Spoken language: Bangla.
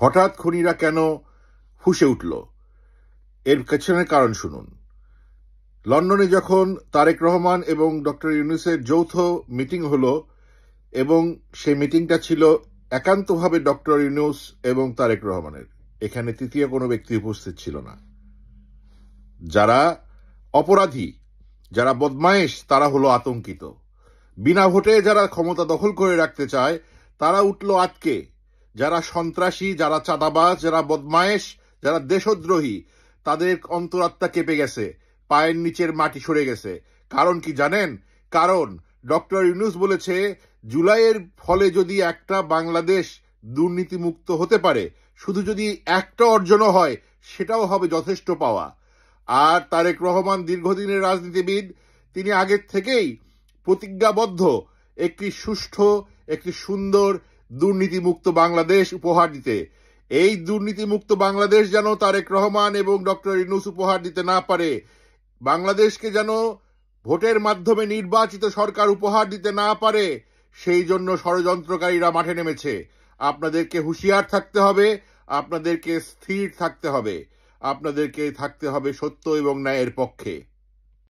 হঠাৎ খুনিরা কেন ফুঁসে উঠল, এর পেছনের কারণ শুনুন। লন্ডনে যখন তারেক রহমান এবং ডক্টর ইউনূসের যৌথ মিটিং হলো এবং সেই মিটিংটা ছিল একান্তভাবে ডক্টর ইউনূস এবং তারেক রহমানের, এখানে তৃতীয় কোনো ব্যক্তি উপস্থিত ছিল না। যারা অপরাধী, যারা বদমায়েশ, তারা হলো আতঙ্কিত। বিনা ভোটে যারা ক্ষমতা দখল করে রাখতে চায় তারা উঠল আটকে। যারা সন্ত্রাসী, যারা চাঁদাবাজ, যারা বদমায়েশ, যারা দেশদ্রোহী, তাদের অন্তরাত্মা কেঁপে গেছে, পায়ের নিচের মাটি সরে গেছে। কারণ কি জানেন? কারণ ডক্টর ইউনূস বলেছে জুলাইয়ের ফলে যদি একটা বাংলাদেশ দুর্নীতিমুক্ত হতে পারে, শুধু যদি একটা অর্জনও হয়, সেটাও হবে যথেষ্ট পাওয়া। আর তারেক রহমান দীর্ঘদিনের রাজনীতিবিদ, তিনি আগের থেকেই প্রতিজ্ঞাবদ্ধ একটি সুষ্ঠু, একটি সুন্দর দুর্নীতিমুক্ত বাংলাদেশ উপহার দিতে। এই দুর্নীতিমুক্ত বাংলাদেশ যেন তারেক রহমান এবং ডক্টর ইউনূস উপহার দিতে না পারে, বাংলাদেশকে যেন ভোটের মাধ্যমে নির্বাচিত সরকার উপহার দিতে না পারে, সেই জন্য ষড়যন্ত্রকারীরা মাঠে নেমেছে। আপনাদেরকে হুঁশিয়ার থাকতে হবে, আপনাদেরকে স্থির থাকতে হবে, আপনাদেরকে থাকতে হবে সত্য এবং ন্যায়ের পক্ষে।